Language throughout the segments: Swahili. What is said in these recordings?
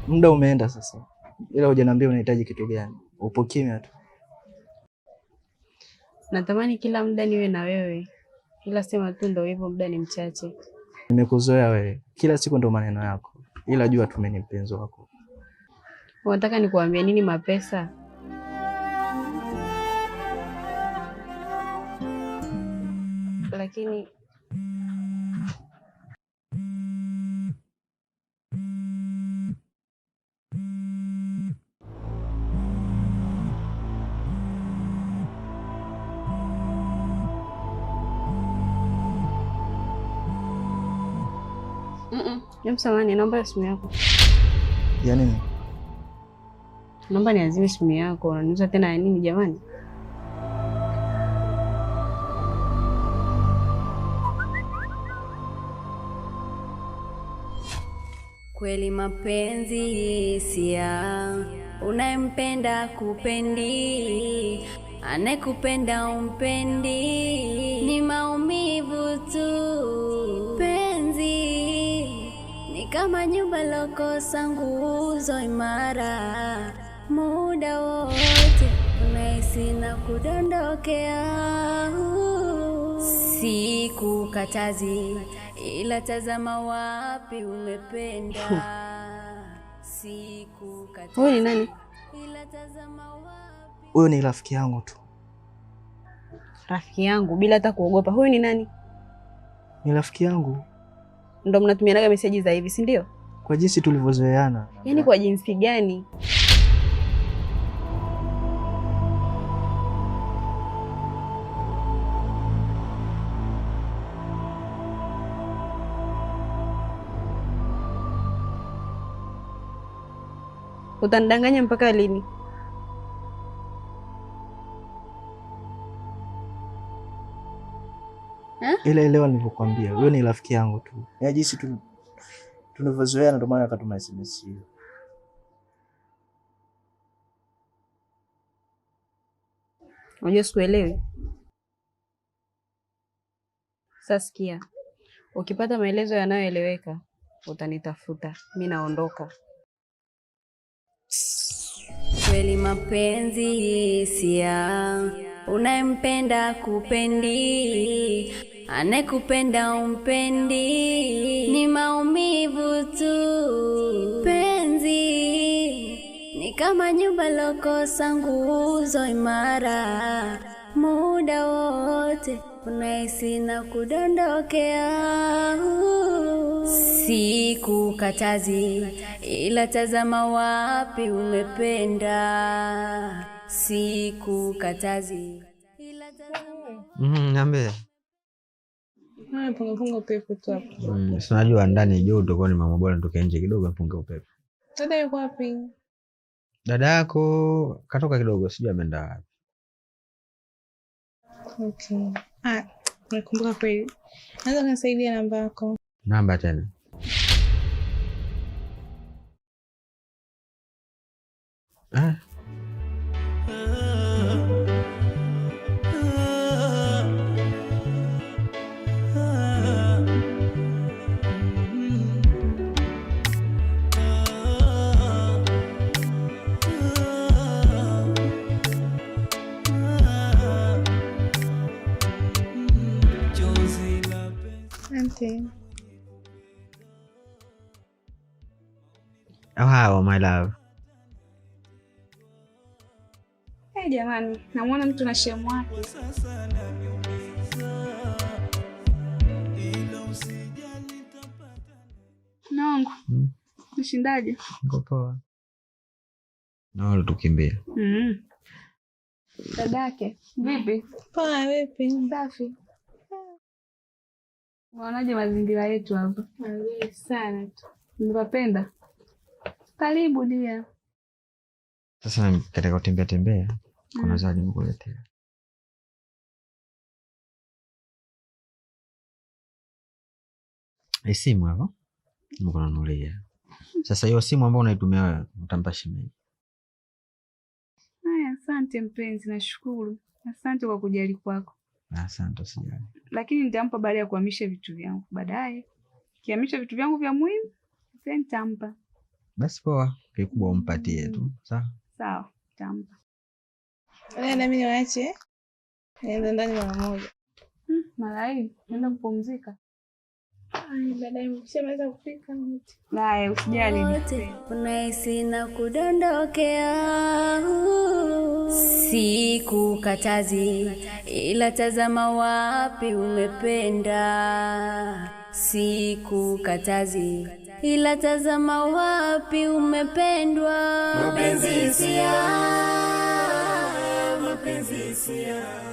Muda umeenda sasa, ila hujaniambia unahitaji kitu gani. Upo kimya tu. Natamani kila muda niwe na wewe, ila sema tu ndio hivyo, muda ni mchache. Nimekuzoea wewe, kila siku ndo maneno yako, ila jua tu mimi ni mpenzi wako. Unataka nikuambia nini Mapesa? Lakini samahani, naomba simu yako. Ya nini? Naomba niazime simu yako. Unaniuza tena ya nini jamani? Kweli mapenzi hisia, unayempenda kupendi, anayekupenda umpendi, ni maumivu tu. Penzi ni kama nyumba lokosa nguzo imara, muda wote unahisi na kudondokea. Sikukatazi, ila tazama wapi umependa. Sikukatazi. Wewe ni nani? Ila tazama wapi. Huyo ni rafiki yangu tu. Rafiki yangu bila hata kuogopa. Huyu ni nani? Ni rafiki yangu. Ndio mnatumianaga meseji za hivi, si ndio? Kwa jinsi tulivyozoeana. Yaani kwa jinsi gani? Utanidanganya mpaka lini? Ile elewa nilivyokuambia, wewe ni rafiki yangu tu. Ya jinsi tunavyozoeana ndio maana akatuma SMS hiyo. Unajua sikuelewi. Sasa sikia. Ukipata maelezo yanayoeleweka, utanitafuta. Mimi naondoka. Kweli mapenzi hisia, unayempenda kupendi, anayekupenda umpendi, ni maumivu tu. Penzi ni kama nyumba lokosa nguzo imara, muda wote unahisi na kudondokea. Sikukatazi, ila tazama wapi umependa. Sikukatazi, ila tazama. Niambie. Punga upepo tu hapo. Si unajua ndani joto, kwa ni mama bora nitoke nje kidogo punga upepo. Dada yuko wapi? Dada yako katoka kidogo, sijui ameenda wapi. Okay. Nakumbuka kweli. Naweza kunisaidia namba yako? Namba tena. Oh, how my love. Hey jamani, namuona mtu na shemu wake. Naongo. Nishindaje? Niko poa. Naona tukimbia. Dadake. Vipi? Poa, vipi? Safi. Unaonaje mazingira yetu hapa? Mazuri sana tu. Nimependa. Karibu dia. Sasa katika kutembea tembea, kuna zawadi nikuletea. Simu hapo. Nimekununulia. Sasa hiyo simu ambayo unaitumia wewe utampa shemeji. Haya, asante mpenzi, nashukuru. Asante kwa kujali kwako. Asante usijali. Lakini nitampa baada ya kuhamisha vitu vyangu. Baadaye. Kihamisha vitu vyangu vya muhimu, then nitampa. Basi poa, kikubwa umpatie tu. Sawa? Sawa, tampa. Na mimi niwaache. Naenda ndani mara moja. Mara hii naenda kupumzika. Baadaye mkishamaliza kupika mti. Naye usijali. Unahisi na kudondokea. Sikukatazi, ila tazama wapi umependa. Sikukatazi, ila tazama wapi umependwa. Mapenzi hisia, mapenzi hisia.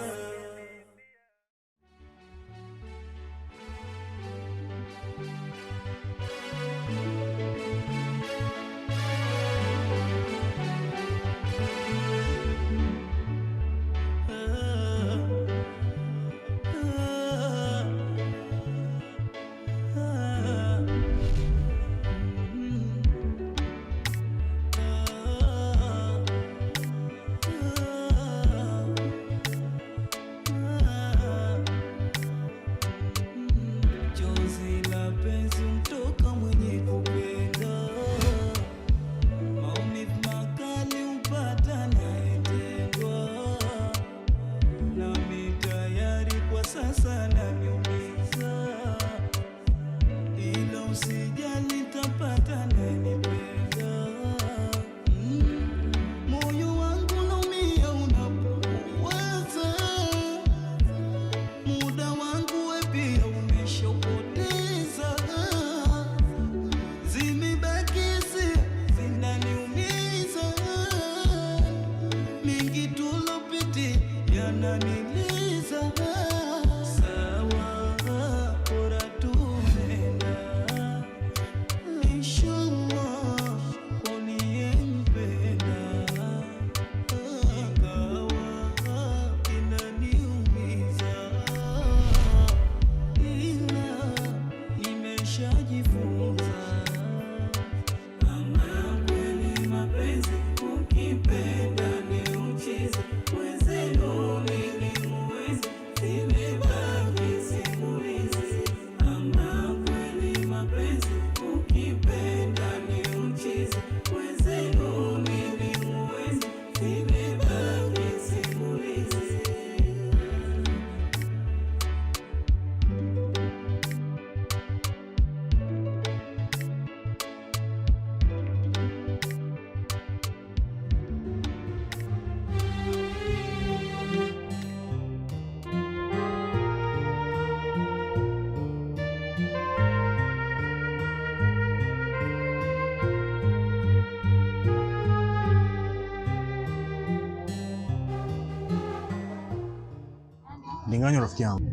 Ndinganyo rafiki yangu.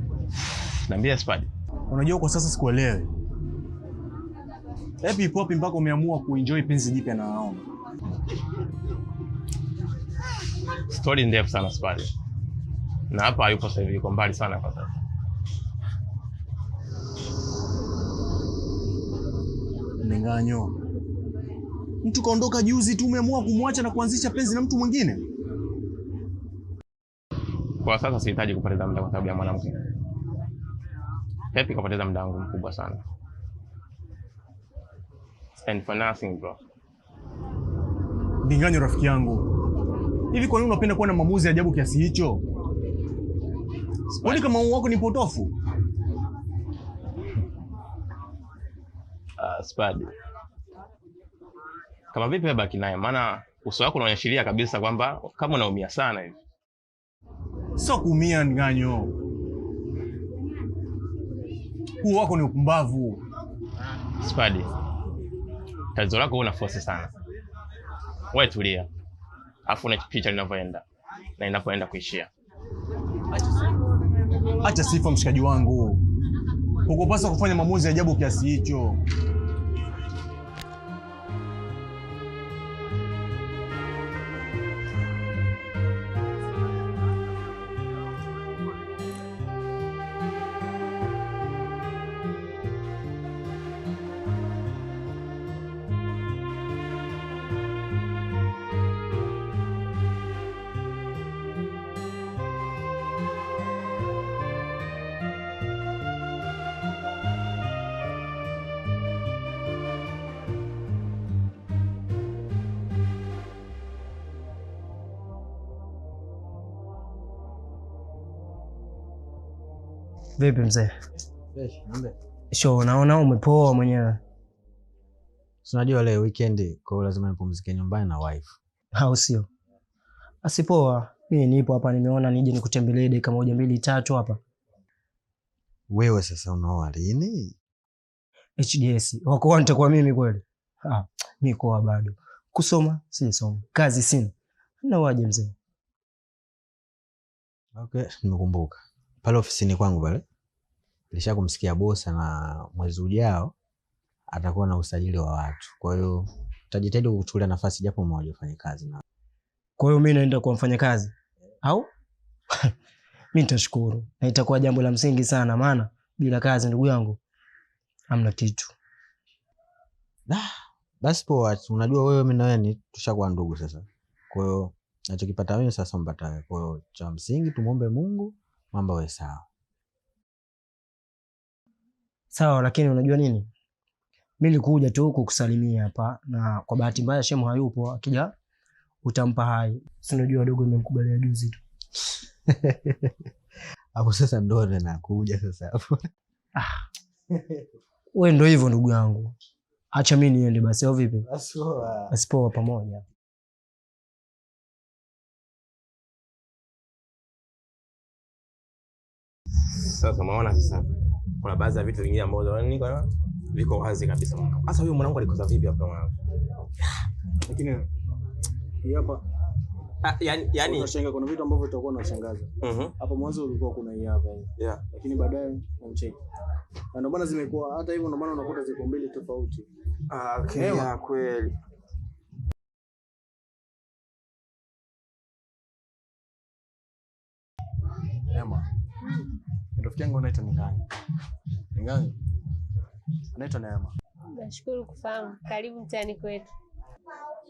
Niambia Spadi. Unajua kwa sasa sikuelewi. Happy pop mpaka umeamua kuenjoy penzi jipya na Naomi. Story ndefu sana Spadi. Na hapa hayupo sasa hivi, yuko mbali sana kwa sasa. Ndinganyo. Mtu kaondoka juzi tu umeamua kumwacha na kuanzisha penzi na mtu mwingine? Kwa sasa sihitaji kupoteza muda kwa sababu ya mwanamke. Happy kapoteza muda wangu mkubwa sana. And for nothing bro. Ndinganyo rafiki yangu. Hivi kwa nini unapenda kuwa na maamuzi ya ajabu kiasi hicho? Kwani kama wako ni potofu? Spadi. Kama vipi baki naye? Maana uso wako unaonyeshiria kabisa kwamba kama unaumia sana hivi. Sio kuumia Ndinganyo. Huu wako ni upumbavu. Spadi. Tatizo lako una force sana. Wewe tulia. Afu una picha linavyoenda na inapoenda kuishia. Acha sifa mshikaji wangu. Hukupaswa kufanya maamuzi ya ajabu kiasi hicho. Vipi mzee? Sio, naona umepoa mwenyewe. Unajua leo weekend, kwa hiyo lazima nipumzike nyumbani na wife. Au sio? Asipoa, mimi nipo hapa, nimeona nije nikutembelee dakika 1 2 3 hapa. Wewe sasa unaoa lini? HDS. Wako nitakuwa mimi kweli? Niko bado. Kusoma sisoma. Kazi sina. Na waje mzee. Okay, nimekumbuka. Pale ofisini kwangu pale. Nilishakumsikia boss na mwezi ujao atakuwa na usajili wa watu. Kwa hiyo tutajitahidi kuchukulia nafasi japo moja ufanye kazi na. Kwa hiyo mimi naenda kwa mfanyakazi au? Mimi nitashukuru. Na itakuwa jambo la msingi sana, maana bila kazi ndugu yangu hamna kitu. Basi poa, unajua wewe mimi na wewe ni tushakuwa ndugu sasa. Kwa hiyo nachokipata wewe sasa mpata wewe. Kwa hiyo cha msingi tumuombe Mungu mambo yawe sawa. Sawa, lakini unajua nini? Mimi nilikuja tu kukusalimia hapa na kwa bahati mbaya Shemu hayupo, akija utampa hai. Si unajua dogo nimemkubalia juzi tu. Hapo sasa ndo nakuja sasa hapo. Wewe ndo hivyo ndugu yangu. Acha mimi niende basi au vipi? Asipoa pamoja. Sasa umeona sasa. Kuna baadhi ya vitu vingine ambavyo niko viko wazi kabisa. Sasa huyo mwanangu alikosa vipi hapa mwanangu? Lakini hapa yani unashangaa kuna vitu ambavyo utakuwa unashangaza. Hapo mwanzo ulikuwa kuna hii hapa. Yeah. Lakini baadaye unacheki. Na ndio maana zimekuwa hata hivyo, ndio maana unakuta ziko mbili tofauti. Okay, ya kweli. Ema. Rafiki yangu anaitwa Ningani. Ningani? Anaitwa Neema. Nashukuru kufahamu. Karibu mtaani kwetu.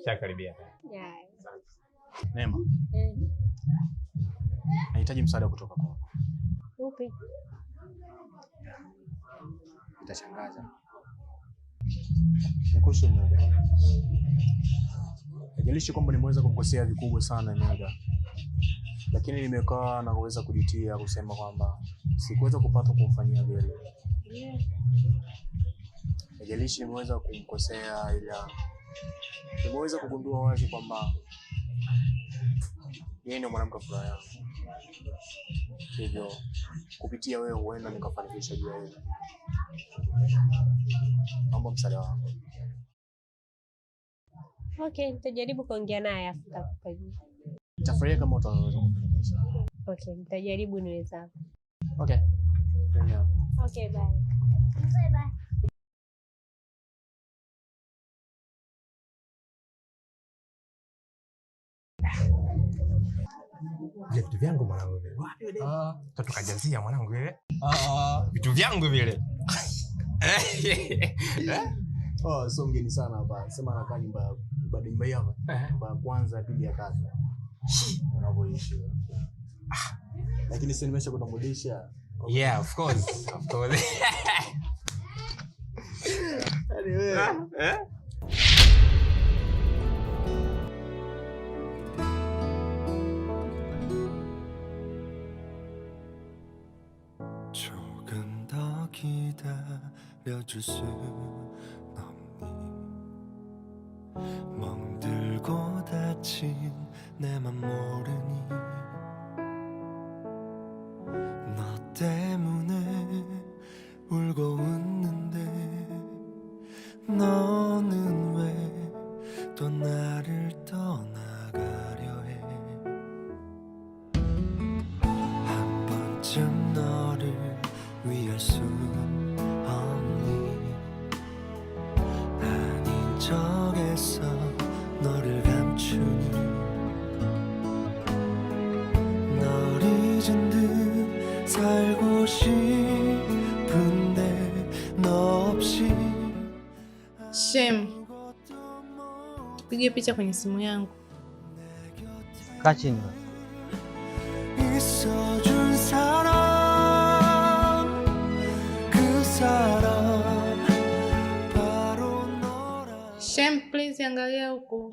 Shakaribia. Yeah. Neema. Nahitaji msaada kutoka kwako. Upi? Itashangaza. Nikuhusu Imelda. Haijalishi kwamba nimeweza kumkosea vikubwa sana Imelda, lakini nimekaa na kuweza kujitia kusema kwamba sikuweza kupata kumfanyia vile. Haijalishi nimeweza kumkosea, ila nimeweza kugundua wazi kwamba yeye ndio mwanamke furaha yangu. Hivyo kupitia wewe huenda nikafanikisha juu ya hilo. Naomba msaada wako. Okay, nitajaribu kuongea naye afu nitakupa jibu. Nitafurahia kama utaweza kufanikisha. Okay, nitajaribu niwezavyo. Okay. Yeah. Okay, bye. Bye bye. Vitu vyangu mwanangu vile. Wapi wewe? Toto kajazia mwanangu vile. Vitu vyangu vile. So mgeni sana hapa. Sema anakaa nyumba bado nyumba hii hapa. Nyumba kwanza pili ya tatu. Unavoishi. Lakini sasa nimesha kutambulisha. Yeah, of course. Of course. Anyway. 조금 더 기다려줄 수 없니? 멍들고 다친 내 맘 모르니? 너 때문에 울고 웃는데 너는 왜 또 나를 떠나가려 해? 한 번쯤 너를 위할 수 없니? 아닌 척해서 너를 감추니? 널 잊은 듯 살고 싶은데 너 없이. Shem, tupige picha kwenye simu yangu. Kaa chini. 있어준 사람 그 사람 바로 너라. Shem, please angalia huko.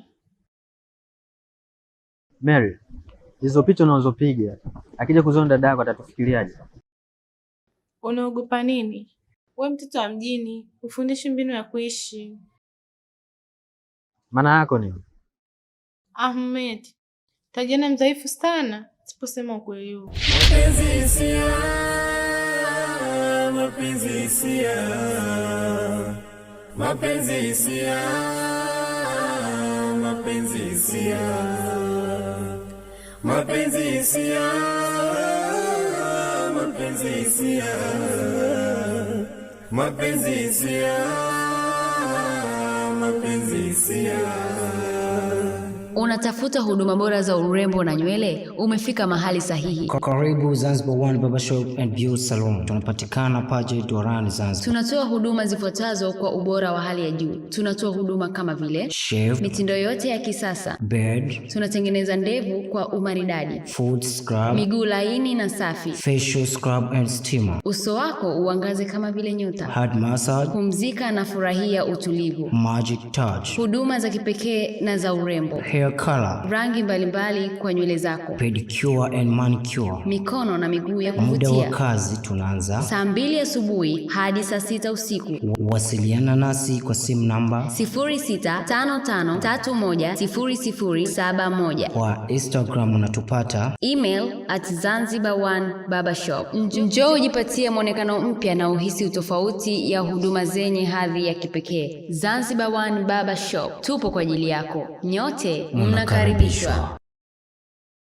Mary, hizo picha unazopiga akija kuziona dada yako atatufikiriaje? Unaogopa nini? We mtoto wa mjini, ufundishi mbinu ya kuishi. Maana yako nini? Ahmed, tajiona mdhaifu sana siposema ukweli huu. Mapenzi hisia, mapenzi hisia, mapenzi hisia, mapenzi hisia, mapenzi hisia, mapenzi hisia, mapenzi hisia, mapenzi hisia. Unatafuta huduma bora za urembo na nywele? Umefika mahali sahihi. Karibu Zanzibar One Barbershop and Beauty Salon. Tunapatikana Paje Dorani, Zanzibar. Tunatoa huduma zifuatazo kwa ubora wa hali ya juu. Tunatoa huduma kama vile shave, mitindo yote ya kisasa, beard, tunatengeneza ndevu kwa umaridadi, foot scrub, miguu laini na safi, facial scrub and steamer, uso wako uangaze kama vile nyota, head massage, pumzika na furahia utulivu, magic touch, huduma za kipekee na za urembo, hair color, rangi mbalimbali kwa nywele zako, pedicure and manicure, mikono na miguu ya muda kuvutia. wa kazi tunaanza saa 2 asubuhi hadi saa 6 usiku. Wasiliana nasi kwa simu namba 0655310071. Kwa Instagram unatupata email @zanzibar1barbershop. Njoo ujipatie mwonekano mpya na uhisi utofauti ya huduma zenye hadhi ya kipekee. Zanzibar One Barbershop, tupo kwa ajili yako. Nyote mnakaribishwa.